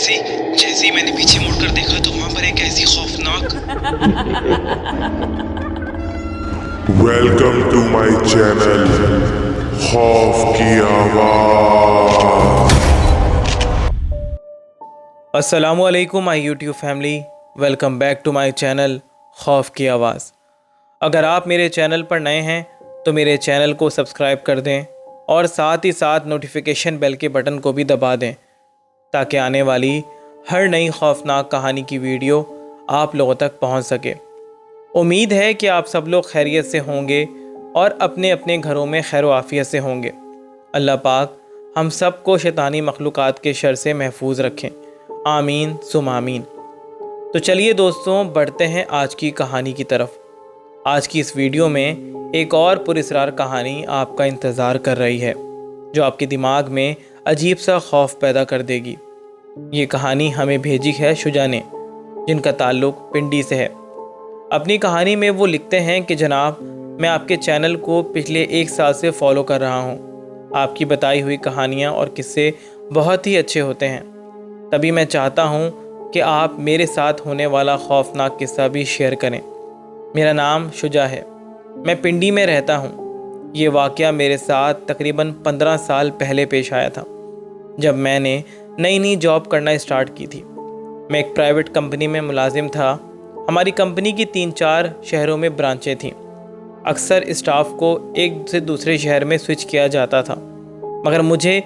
जैसे ही मैंने पीछे मुड़कर देखा तो वहां पर एक ऐसी खौफनाक वेलकम टू माय चैनल खौफ की आवाज़। अस्सलामुअलैकुम my YouTube family, welcome back to my channel खौफ की आवाज़। अगर आप मेरे चैनल पर नए हैं तो मेरे चैनल को सब्सक्राइब कर दें और साथ ही साथ नोटिफिकेशन बेल के बटन को भी दबा दें ताकि आने वाली हर नई खौफनाक कहानी की वीडियो आप लोगों तक पहुंच सके। उम्मीद है कि आप सब लोग खैरियत से होंगे और अपने अपने घरों में खैर व आफियत से होंगे। अल्लाह पाक हम सब को शैतानी मखलूक़ात के शर से महफूज रखें, आमीन सुम आमीन। तो चलिए दोस्तों, बढ़ते हैं आज की कहानी की तरफ। आज की इस वीडियो में एक और पुरअसरार कहानी आपका इंतज़ार कर रही है जो आपके दिमाग में अजीब सा खौफ पैदा कर देगी। ये कहानी हमें भेजी है शुजा ने, जिनका ताल्लुक़ पिंडी से है। अपनी कहानी में वो लिखते हैं कि जनाब, मैं आपके चैनल को पिछले 1 साल से फॉलो कर रहा हूँ। आपकी बताई हुई कहानियाँ और किस्से बहुत ही अच्छे होते हैं। तभी मैं चाहता हूँ कि आप मेरे साथ होने वाला खौफनाक किस्सा भी शेयर करें। मेरा नाम शुजा है, मैं पिंडी में रहता हूँ। ये वाक़या मेरे साथ तकरीबन 15 साल पहले पेश आया था, जब मैंने नई नई जॉब करना स्टार्ट की थी। मैं एक प्राइवेट कंपनी में मुलाजिम था। हमारी कंपनी की 3-4 शहरों में ब्रांचें थीं। अक्सर स्टाफ को एक से दूसरे शहर में स्विच किया जाता था, मगर मुझे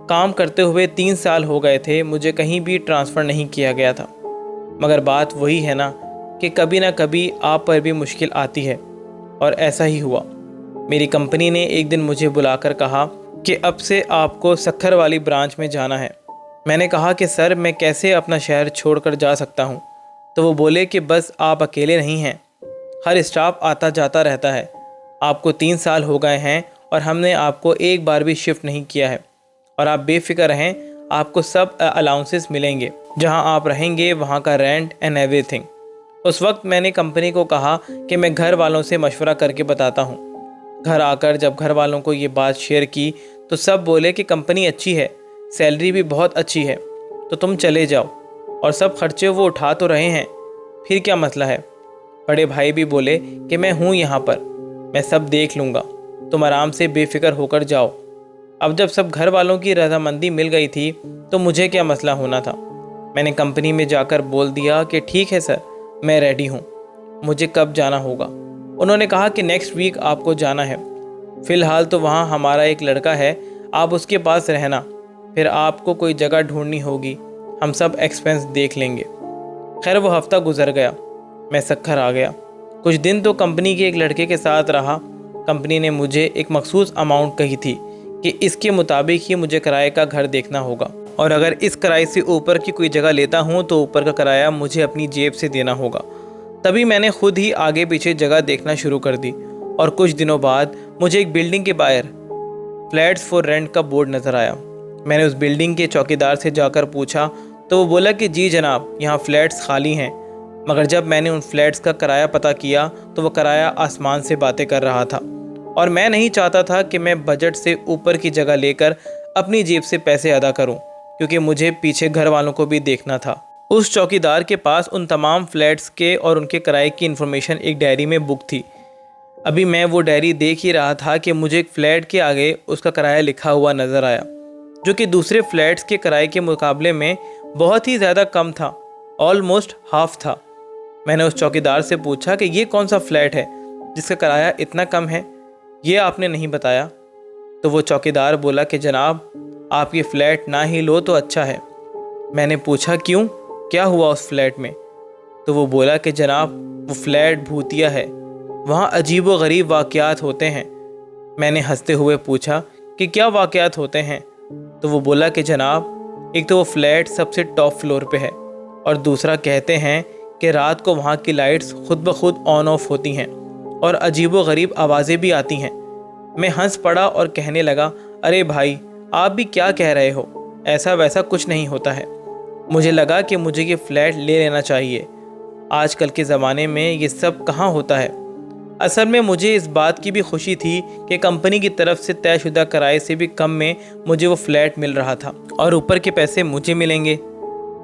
काम करते हुए 3 साल हो गए थे, मुझे कहीं भी ट्रांसफ़र नहीं किया गया था। मगर बात वही है ना कि कभी ना कभी आप पर भी मुश्किल आती है, और ऐसा ही हुआ। मेरी कंपनी ने एक दिन मुझे बुलाकर कहा कि अब से आपको सक्खर वाली ब्रांच में जाना है। मैंने कहा कि सर, मैं कैसे अपना शहर छोड़कर जा सकता हूँ। तो वो बोले कि बस आप अकेले नहीं हैं, हर स्टाफ आता जाता रहता है। आपको 3 साल हो गए हैं और हमने आपको एक बार भी शिफ्ट नहीं किया है, और आप बेफिक्र रहें, आपको सब अलाउंसेस मिलेंगे। जहाँ आप रहेंगे वहाँ का रेंट एंड एवरीथिंग। उस वक्त मैंने कंपनी को कहा कि मैं घर वालों से मशवरा करके बताता हूँ। घर आकर जब घर वालों को ये बात शेयर की तो सब बोले कि कंपनी अच्छी है, सैलरी भी बहुत अच्छी है, तो तुम चले जाओ, और सब खर्चे वो उठा तो रहे हैं, फिर क्या मसला है। बड़े भाई भी बोले कि मैं हूँ यहाँ पर, मैं सब देख लूँगा, तुम आराम से बेफिक्र होकर जाओ। अब जब सब घर वालों की रजामंदी मिल गई थी तो मुझे क्या मसला होना था। मैंने कंपनी में जाकर बोल दिया कि ठीक है सर, मैं रेडी हूँ, मुझे कब जाना होगा। उन्होंने कहा कि नेक्स्ट वीक आपको जाना है। फ़िलहाल तो वहाँ हमारा एक लड़का है, आप उसके पास रहना, फिर आपको कोई जगह ढूंढनी होगी, हम सब एक्सपेंस देख लेंगे। खैर वो हफ़्ता गुजर गया, मैं सक्खर आ गया। कुछ दिन तो कंपनी के एक लड़के के साथ रहा। कंपनी ने मुझे एक मखसूस अमाउंट कही थी कि इसके मुताबिक ही मुझे किराए का घर देखना होगा, और अगर इस किराए से ऊपर की कोई जगह लेता हूँ तो ऊपर का किराया मुझे अपनी जेब से देना होगा। तभी मैंने खुद ही आगे पीछे जगह देखना शुरू कर दी, और कुछ दिनों बाद मुझे एक बिल्डिंग के बाहर फ्लैट्स फॉर रेंट का बोर्ड नज़र आया। मैंने उस बिल्डिंग के चौकीदार से जाकर पूछा तो वो बोला कि जी जनाब, यहाँ फ़्लैट्स खाली हैं। मगर जब मैंने उन फ्लैट्स का किराया पता किया तो वो किराया आसमान से बातें कर रहा था, और मैं नहीं चाहता था कि मैं बजट से ऊपर की जगह लेकर अपनी जेब से पैसे अदा करूं, क्योंकि मुझे पीछे घर वालों को भी देखना था। उस चौकीदार के पास उन तमाम फ्लैट्स के और उनके किराए की इन्फॉर्मेशन एक डायरी में बुक थी। अभी मैं वो डायरी देख ही रहा था कि मुझे एक फ़्लैट के आगे उसका किराया लिखा हुआ नज़र आया, जो कि दूसरे फ्लैट्स के किराए के मुकाबले में बहुत ही ज़्यादा कम था, ऑलमोस्ट हाफ था। मैंने उस चौकीदार से पूछा कि ये कौन सा फ्लैट है जिसका किराया इतना कम है, ये आपने नहीं बताया। तो वो चौकीदार बोला कि जनाब, आप ये फ़्लैट ना ही लो तो अच्छा है। मैंने पूछा क्यों, क्या हुआ उस फ्लैट में। तो वो बोला कि जनाब, वो फ्लैट भूतिया है, वहाँ अजीब व गरीब वाक़यात होते हैं। मैंने हंसते हुए पूछा कि क्या वाक़यात होते हैं। तो वो बोला कि जनाब, एक तो वो फ्लैट सबसे टॉप फ्लोर पे है, और दूसरा कहते हैं कि रात को वहाँ की लाइट्स खुद ब खुद ऑन ऑफ होती हैं और अजीब व गरीब आवाज़ें भी आती हैं। मैं हंस पड़ा और कहने लगा, अरे भाई, आप भी क्या कह रहे हो, ऐसा वैसा कुछ नहीं होता है। मुझे लगा कि मुझे ये फ़्लैट ले लेना चाहिए। आजकल के ज़माने में ये सब कहाँ होता है। असल में मुझे इस बात की भी खुशी थी कि कंपनी की तरफ से तयशुदा किराए से भी कम में मुझे वो फ़्लैट मिल रहा था, और ऊपर के पैसे मुझे मिलेंगे।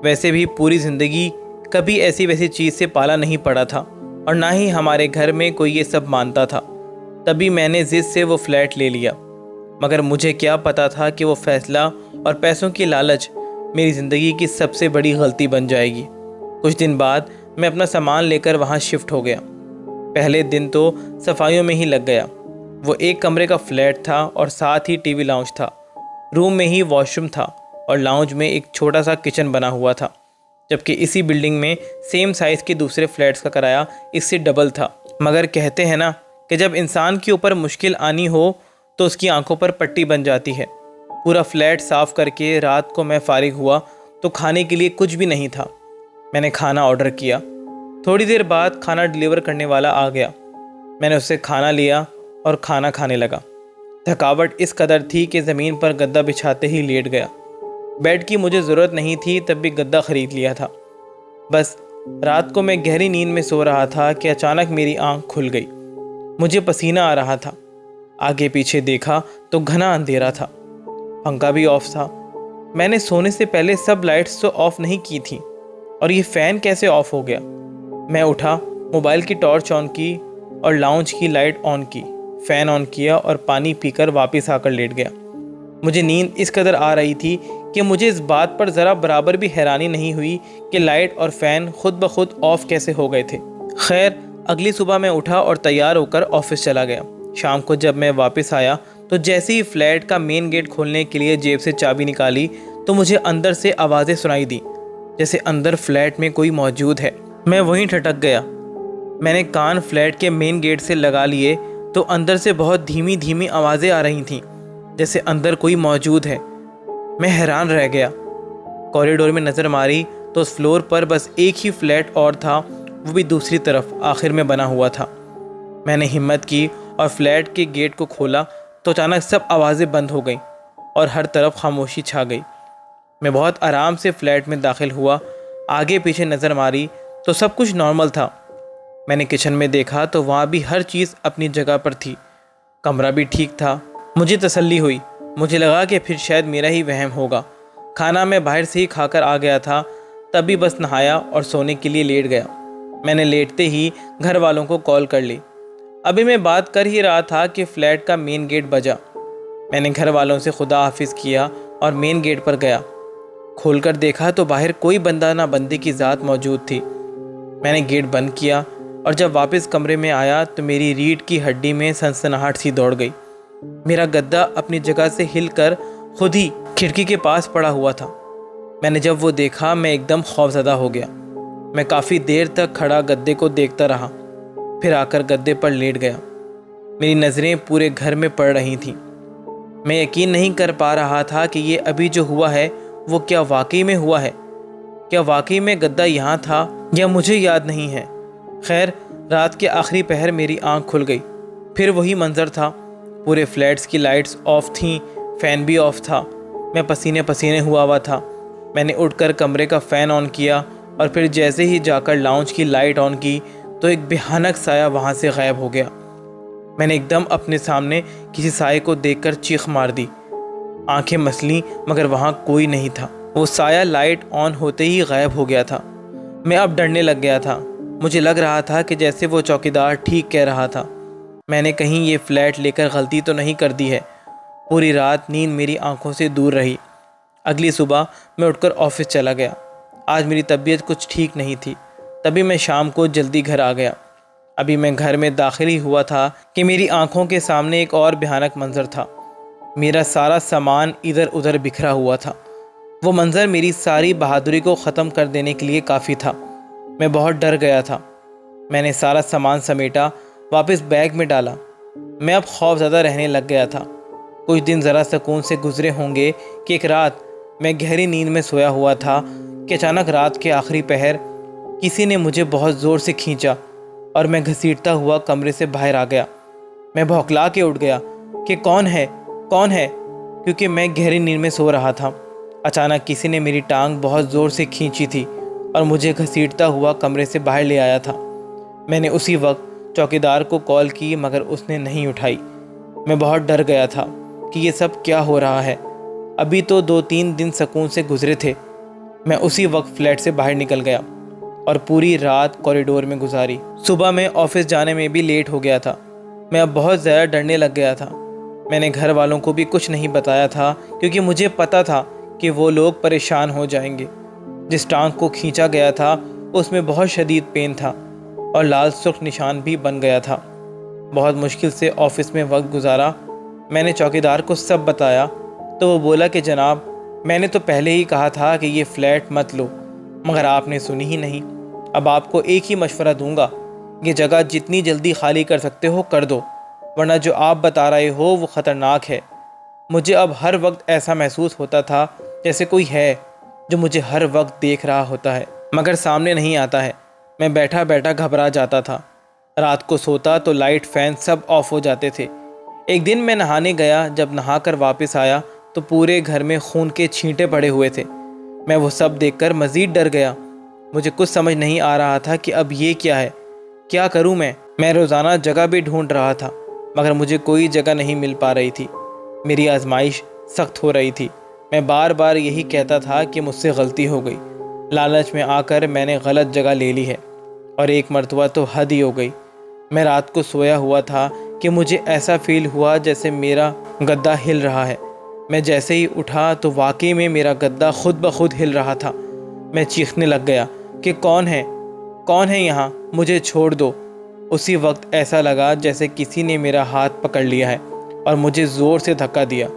वैसे भी पूरी ज़िंदगी कभी ऐसी वैसी चीज़ से पाला नहीं पड़ा था और ना ही हमारे घर में कोई ये सब मानता था। तभी मैंने ज़िद से वो फ्लैट ले लिया, मगर मुझे क्या पता था कि वो फ़ैसला और पैसों की लालच मेरी ज़िंदगी की सबसे बड़ी गलती बन जाएगी। कुछ दिन बाद मैं अपना सामान लेकर वहाँ शिफ्ट हो गया। पहले दिन तो सफाइयों में ही लग गया। वो एक कमरे का फ्लैट था और साथ ही टीवी लाउंज था। रूम में ही वॉशरूम था और लाउंज में एक छोटा सा किचन बना हुआ था, जबकि इसी बिल्डिंग में सेम साइज़ के दूसरे फ्लैट्स का किराया इससे डबल था। मगर कहते हैं ना कि जब इंसान के ऊपर मुश्किल आनी हो तो उसकी आंखों पर पट्टी बन जाती है। पूरा फ्लैट साफ़ करके रात को मैं फारिग हुआ तो खाने के लिए कुछ भी नहीं था। मैंने खाना ऑर्डर किया। थोड़ी देर बाद खाना डिलीवर करने वाला आ गया। मैंने उससे खाना लिया और खाना खाने लगा। थकावट इस कदर थी कि ज़मीन पर गद्दा बिछाते ही लेट गया। बेड की मुझे ज़रूरत नहीं थी, तब भी गद्दा ख़रीद लिया था। बस रात को मैं गहरी नींद में सो रहा था कि अचानक मेरी आंख खुल गई। मुझे पसीना आ रहा था। आगे पीछे देखा तो घना अंधेरा था, पंखा भी ऑफ था। मैंने सोने से पहले सब लाइट्स तो ऑफ़ नहीं की थी, और ये फ़ैन कैसे ऑफ़ हो गया। मैं उठा, मोबाइल की टॉर्च ऑन की और लाउंज की लाइट ऑन की, फ़ैन ऑन किया और पानी पीकर वापस आकर लेट गया। मुझे नींद इस कदर आ रही थी कि मुझे इस बात पर ज़रा बराबर भी हैरानी नहीं हुई कि लाइट और फ़ैन खुद ब खुद ऑफ़ कैसे हो गए थे। खैर, अगली सुबह मैं उठा और तैयार होकर ऑफिस चला गया। शाम को जब मैं वापस आया तो जैसे ही फ्लैट का मेन गेट खोलने के लिए जेब से चाबी निकाली तो मुझे अंदर से आवाज़ें सुनाई दी, जैसे अंदर फ्लैट में कोई मौजूद है। मैं वहीं ठटक गया। मैंने कान फ्लैट के मेन गेट से लगा लिए तो अंदर से बहुत धीमी धीमी आवाज़ें आ रही थीं, जैसे अंदर कोई मौजूद है। मैं हैरान रह गया। कॉरिडोर में नज़र मारी तो उस फ्लोर पर बस एक ही फ्लैट और था, वो भी दूसरी तरफ आखिर में बना हुआ था। मैंने हिम्मत की और फ्लैट के गेट को खोला तो अचानक सब आवाज़ें बंद हो गईं और हर तरफ खामोशी छा गई। मैं बहुत आराम से फ्लैट में दाखिल हुआ। आगे पीछे नज़र मारी तो सब कुछ नॉर्मल था। मैंने किचन में देखा तो वहाँ भी हर चीज़ अपनी जगह पर थी। कमरा भी ठीक था। मुझे तसल्ली हुई। मुझे लगा कि फिर शायद मेरा ही वहम होगा। खाना मैं बाहर से ही खाकर आ गया था, तभी बस नहाया और सोने के लिए लेट गया। मैंने लेटते ही घर वालों को कॉल कर ली। अभी मैं बात कर ही रहा था कि फ़्लैट का मेन गेट बजा। मैंने घर वालों से खुदा हाफिज़ किया और मेन गेट पर गया। खोलकर देखा तो बाहर कोई बंदा ना बंदे की ज़ात मौजूद थी। मैंने गेट बंद किया और जब वापस कमरे में आया तो मेरी रीढ़ की हड्डी में सनसनाहट सी दौड़ गई। मेरा गद्दा अपनी जगह से हिलकर खुद ही खिड़की के पास पड़ा हुआ था। मैंने जब वो देखा मैं एकदम खौफज़दा हो गया। मैं काफ़ी देर तक खड़ा गद्दे को देखता रहा, फिर आकर गद्दे पर लेट गया। मेरी नज़रें पूरे घर में पड़ रही थीं। मैं यकीन नहीं कर पा रहा था कि ये अभी जो हुआ है वो क्या वाकई में हुआ है। क्या वाकई में गद्दा यहाँ था या मुझे याद नहीं है। खैर, रात के आखिरी पहर मेरी आंख खुल गई। फिर वही मंज़र था। पूरे फ्लैट्स की लाइट्स ऑफ थीं, फ़ैन भी ऑफ था। मैं पसीने पसीने हुआ था। मैंने उठकर कमरे का फ़ैन ऑन किया और फिर जैसे ही जाकर लाउंज की लाइट ऑन की तो एक भयानक साया वहाँ से गायब हो गया। मैंने एकदम अपने सामने किसी साये को देखकर चीख मार दी। आंखें मसलीं मगर वहाँ कोई नहीं था। वो साया लाइट ऑन होते ही गायब हो गया था। मैं अब डरने लग गया था। मुझे लग रहा था कि जैसे वो चौकीदार ठीक कह रहा था। मैंने कहीं ये फ्लैट लेकर गलती तो नहीं कर दी है। पूरी रात नींद मेरी आंखों से दूर रही। अगली सुबह मैं उठकर ऑफिस चला गया। आज मेरी तबीयत कुछ ठीक नहीं थी, तभी मैं शाम को जल्दी घर आ गया। अभी मैं घर में दाखिल ही हुआ था कि मेरी आंखों के सामने एक और भयानक मंजर था। मेरा सारा सामान इधर उधर बिखरा हुआ था। वो मंजर मेरी सारी बहादुरी को ख़त्म कर देने के लिए काफ़ी था। मैं बहुत डर गया था। मैंने सारा सामान समेटा, वापस बैग में डाला। मैं अब खौफज़दा रहने लग गया था। कुछ दिन ज़रा सुकून से गुजरे होंगे कि एक रात मैं गहरी नींद में सोया हुआ था कि अचानक रात के आखिरी पहर किसी ने मुझे बहुत ज़ोर से खींचा और मैं घसीटता हुआ कमरे से बाहर आ गया। मैं भौंकला के उठ गया कि कौन है, क्योंकि मैं गहरी नींद में सो रहा था। अचानक किसी ने मेरी टांग बहुत ज़ोर से खींची थी और मुझे घसीटता हुआ कमरे से बाहर ले आया था। मैंने उसी वक्त चौकीदार को कॉल की मगर उसने नहीं उठाई। मैं बहुत डर गया था कि ये सब क्या हो रहा है। अभी तो 2-3 दिन सुकून से गुजरे थे, मैं उसी वक्त फ्लैट से बाहर निकल गया और पूरी रात कॉरिडोर में गुजारी। सुबह मैं ऑफिस जाने में भी लेट हो गया था। मैं अब बहुत ज़्यादा डरने लग गया था। मैंने घर वालों को भी कुछ नहीं बताया था क्योंकि मुझे पता था कि वो लोग परेशान हो जाएंगे। जिस टांग को खींचा गया था उसमें बहुत शदीद पेन था और लाल सुर्ख निशान भी बन गया था। बहुत मुश्किल से ऑफिस में वक्त गुजारा। मैंने चौकीदार को सब बताया तो वो बोला कि जनाब, मैंने तो पहले ही कहा था कि ये फ़्लैट मत लो, मगर आपने सुनी ही नहीं। अब आपको एक ही मशवरा दूंगा, ये जगह जितनी जल्दी खाली कर सकते हो कर दो, वरना जो आप बता रहे हो वो ख़तरनाक है। मुझे अब हर वक्त ऐसा महसूस होता था जैसे कोई है जो मुझे हर वक्त देख रहा होता है मगर सामने नहीं आता है। मैं बैठा बैठा घबरा जाता था। रात को सोता तो लाइट फ़ैन सब ऑफ हो जाते थे। एक दिन मैं नहाने गया, जब नहाकर वापस आया तो पूरे घर में खून के छींटे पड़े हुए थे। मैं वो सब देखकर मज़ीद डर गया। मुझे कुछ समझ नहीं आ रहा था कि अब ये क्या है, क्या करूं मैं रोज़ाना जगह भी ढूंढ रहा था मगर मुझे कोई जगह नहीं मिल पा रही थी। मेरी आजमाइश सख्त हो रही थी। मैं बार बार यही कहता था कि मुझसे गलती हो गई। लालच में आकर मैंने गलत जगह ले ली है और एक मरतबा तो हद ही हो गई। मैं रात को सोया हुआ था कि मुझे ऐसा फील हुआ जैसे मेरा गद्दा हिल रहा है। मैं जैसे ही उठा तो वाकई में मेरा गद्दा खुद ब खुद हिल रहा था। मैं चीखने लग गया कि कौन है यहाँ, मुझे छोड़ दो। उसी वक्त ऐसा लगा जैसे किसी ने मेरा हाथ पकड़ लिया है और मुझे ज़ोर से धक्का दिया।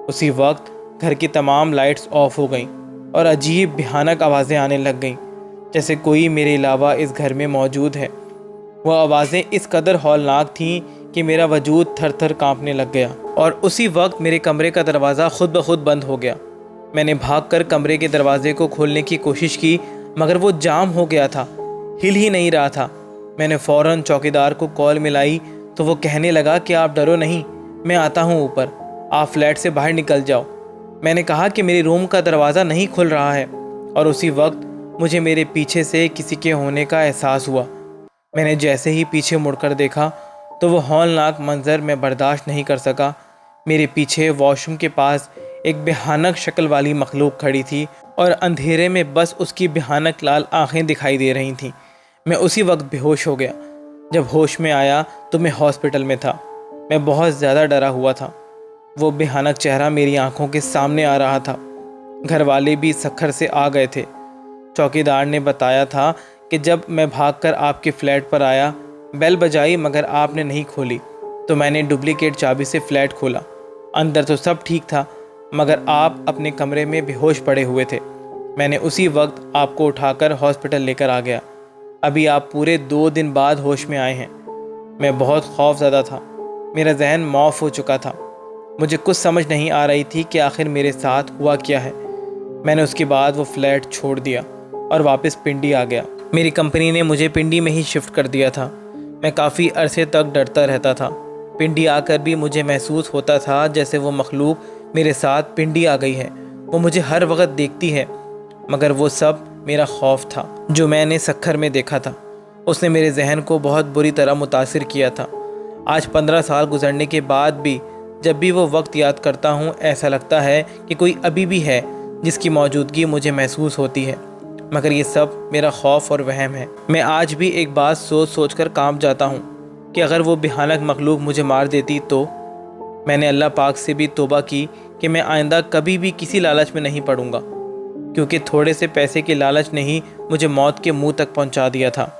उसी वक्त घर की तमाम लाइट्स ऑफ हो गईं और अजीब भयानक आवाज़ें आने लग गईं जैसे कोई मेरे अलावा इस घर में मौजूद है। वह आवाज़ें इस कदर हौलनाक थीं कि मेरा वजूद थर थर काँपने लग गया और उसी वक्त मेरे कमरे का दरवाज़ा खुद ब खुद बंद हो गया। मैंने भागकर कमरे के दरवाजे को खोलने की कोशिश की मगर वो जाम हो गया था, हिल ही नहीं रहा था। मैंने फ़ौरन चौकीदार को कॉल मिलाई तो वो कहने लगा कि आप डरो नहीं, मैं आता हूँ ऊपर, आप फ्लैट से बाहर निकल जाओ। मैंने कहा कि मेरे रूम का दरवाज़ा नहीं खुल रहा है और उसी वक्त मुझे मेरे पीछे से किसी के होने का एहसास हुआ। मैंने जैसे ही पीछे मुड़कर देखा तो वो हौलनाक मंज़र मैं बर्दाश्त नहीं कर सका। मेरे पीछे वॉशरूम के पास एक भयानक शक्ल वाली मखलूक खड़ी थी और अंधेरे में बस उसकी भयानक लाल आंखें दिखाई दे रही थीं। मैं उसी वक्त बेहोश हो गया। जब होश में आया तो मैं हॉस्पिटल में था। मैं बहुत ज़्यादा डरा हुआ था। वो भयानक चेहरा मेरी आंखों के सामने आ रहा था। घर वाले भी सखर से आ गए थे। चौकीदार ने बताया था कि जब मैं भागकर आपके फ्लैट पर आया, बेल बजाई मगर आपने नहीं खोली तो मैंने डुप्लीकेट चाबी से फ्लैट खोला। अंदर तो सब ठीक था मगर आप अपने कमरे में बेहोश पड़े हुए थे। मैंने उसी वक्त आपको उठाकर हॉस्पिटल लेकर आ गया। अभी आप पूरे 2 दिन बाद होश में आए हैं। मैं बहुत खौफज़दा था। मेरा जहन मौफ हो चुका था। मुझे कुछ समझ नहीं आ रही थी कि आखिर मेरे साथ हुआ क्या है। मैंने उसके बाद वो फ्लैट छोड़ दिया और वापस पिंडी आ गया। मेरी कंपनी ने मुझे पिंडी में ही शिफ्ट कर दिया था। मैं काफ़ी अरसे तक डरता रहता था। पिंडी आकर भी मुझे महसूस होता था जैसे वो मखलूक मेरे साथ पिंडी आ गई है। वो मुझे हर वक्त देखती है मगर वो सब मेरा खौफ था जो मैंने सखर में देखा था। उसने मेरे जहन को बहुत बुरी तरह मुतासिर किया था। आज 15 साल गुजरने के बाद भी जब भी वो वक्त याद करता हूँ ऐसा लगता है कि कोई अभी भी है जिसकी मौजूदगी मुझे महसूस होती है, मगर ये सब मेरा खौफ और वहम है। मैं आज भी एक बात सोच कर कांप जाता हूँ कि अगर वो भयानक मखलूक मुझे मार देती तो। मैंने अल्लाह पाक से भी तौबा की कि मैं आइंदा कभी भी किसी लालच में नहीं पड़ूंगा, क्योंकि थोड़े से पैसे के लालच ने ही मुझे मौत के मुंह तक पहुंचा दिया था।